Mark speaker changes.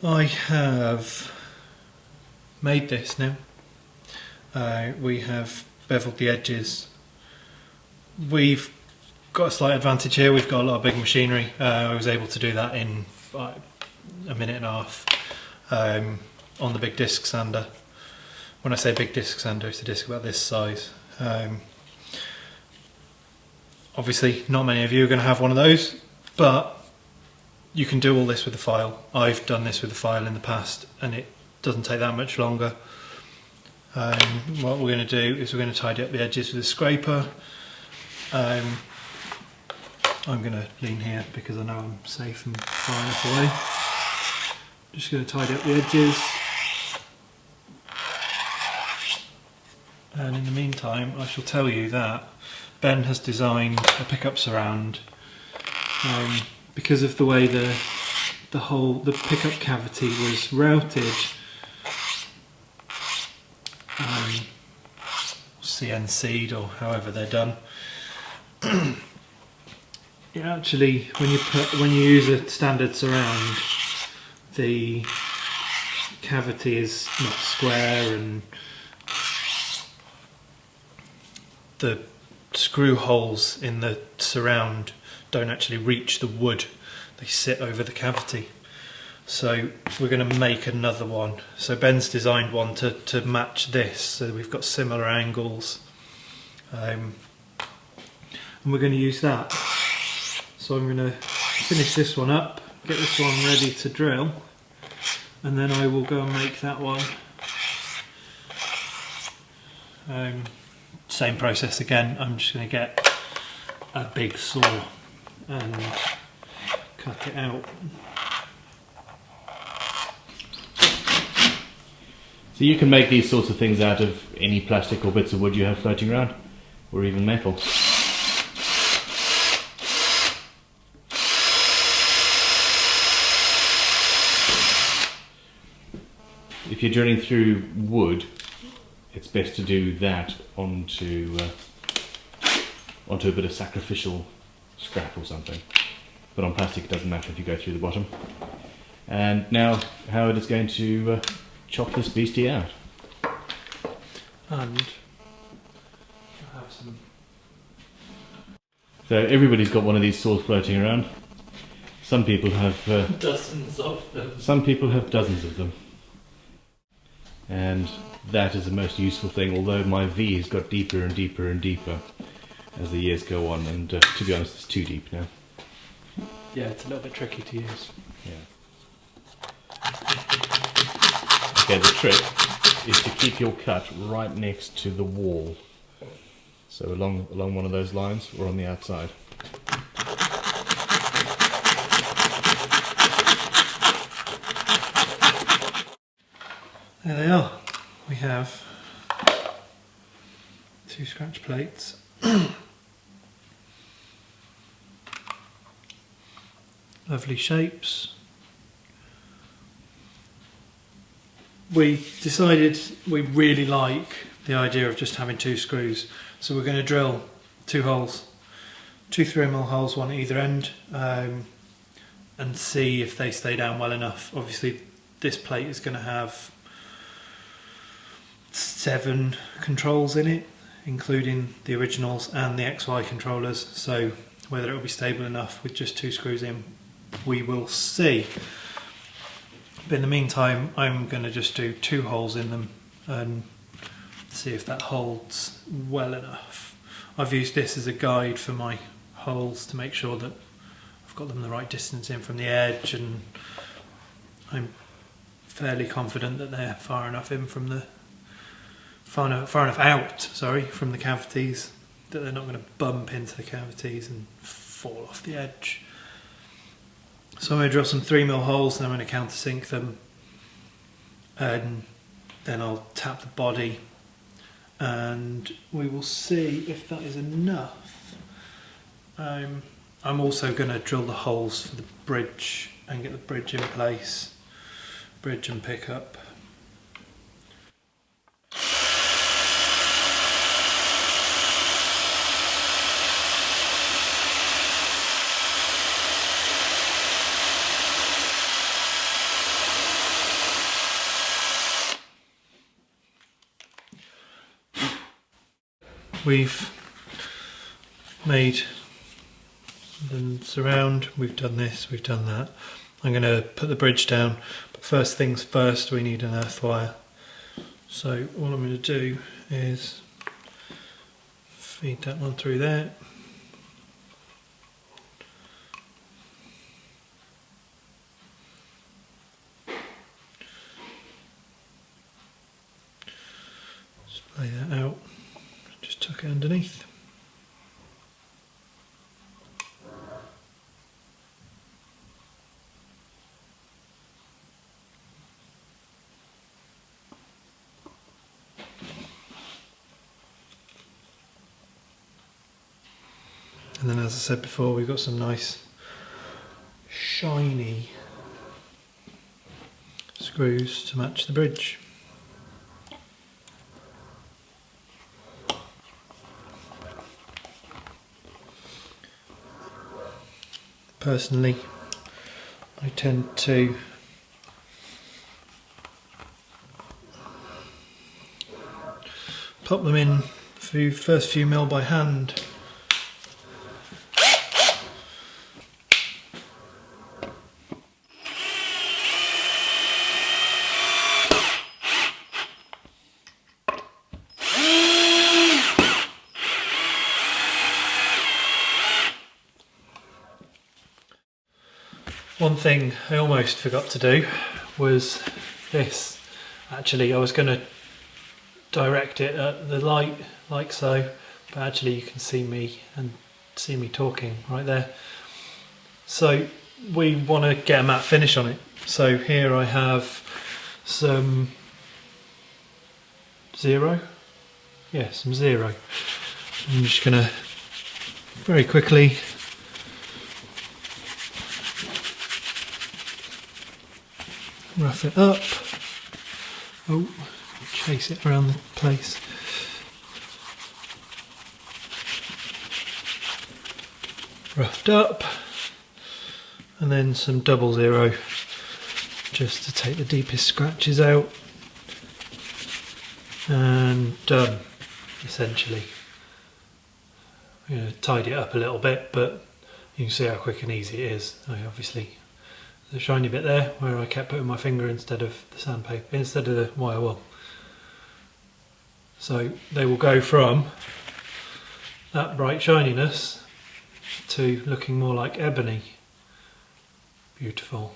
Speaker 1: I have made this now. We have beveled the edges. We've got a slight advantage here, we've got a lot of big machinery. I was able to do that in a minute and a half on the big disc sander. When I say big disc sander, it's a disc about this size. Obviously not many of you are going to have one of those, but you can do all this with a file. I've done this with a file in the past and it doesn't take that much longer. What we're going to do is we're going to tidy up the edges with a scraper. I'm going to lean here because I know I'm safe and far enough away. Just going to tidy up the edges. And in the meantime I shall tell you that Ben has designed a pickup surround. Because of the way the pickup cavity was routed, CNC'd or however they're done, it actually, when you use a standard surround, the cavity is not square and the screw holes in the surround don't actually reach the wood, they sit over the cavity. So we're going to make another one. So Ben's designed one to match this, so we've got similar angles, and we're going to use that. So I'm going to finish this one up, get this one ready to drill, and then I will go and make that one. Same process again. I'm just going to get a big saw and cut it out.
Speaker 2: So you can make these sorts of things out of any plastic or bits of wood you have floating around, or even metal. If you're drilling through wood, it's best to do that onto a bit of sacrificial scrap or something. But on plastic it doesn't matter if you go through the bottom. And now Howard is going to chop this beastie out.
Speaker 1: And I'll have some.
Speaker 2: So everybody's got one of these saws floating around. Some people have
Speaker 1: dozens of them.
Speaker 2: Some people have dozens of them. And that is the most useful thing, although my V has got deeper and deeper and deeper as the years go on, and to be honest, it's too deep now.
Speaker 1: Yeah, it's a little bit tricky to use.
Speaker 2: Yeah. Okay, the trick is to keep your cut right next to the wall. So along one of those lines, or on the outside.
Speaker 1: There they are. We have 2 scratch plates. Lovely shapes. We decided we really like the idea of just having 2 screws, so we're going to drill 2 holes, 2 3mm holes, one at either end, and see if they stay down well enough. Obviously this plate is going to have 7 controls in it, including the originals and the XY controllers, so whether it will be stable enough with just 2 screws in, we will see. But in the meantime I'm going to just do 2 holes in them and see if that holds well enough. I've used this as a guide for my holes to make sure that I've got them the right distance in from the edge, and I'm fairly confident that they're far enough in from the far enough out, sorry, from the cavities, that they're not going to bump into the cavities and fall off the edge. So I'm going to drill some 3mm holes and I'm going to countersink them, and then I'll tap the body and we will see if that is enough. I'm also going to drill the holes for the bridge and get the bridge in place, bridge and pickup. we've made the surround, we've done this, we've done that. I'm going to put the bridge down, but first things first, we need an earth wire. So all I'm going to do is feed that one through there. Splay that out, just tuck it underneath. And then, as I said before, we've got some nice shiny screws to match the bridge. Personally, I tend to pop them in the first few mil by hand. One thing I almost forgot to do was this. Actually, I was going to direct it at the light like so, but actually you can see me talking right there. So we want to get a matte finish on it. So here I have some zero. Yeah, some zero. I'm just going to very quickly rough it up. Oh, chase it around the place. Roughed up. And then some 00 just to take the deepest scratches out. And done, essentially. I'm going to tidy it up a little bit, but you can see how quick and easy it is. Obviously, the shiny bit there where I kept putting my finger instead of the sandpaper, instead of the wire wool. So they will go from that bright shininess to looking more like ebony. Beautiful.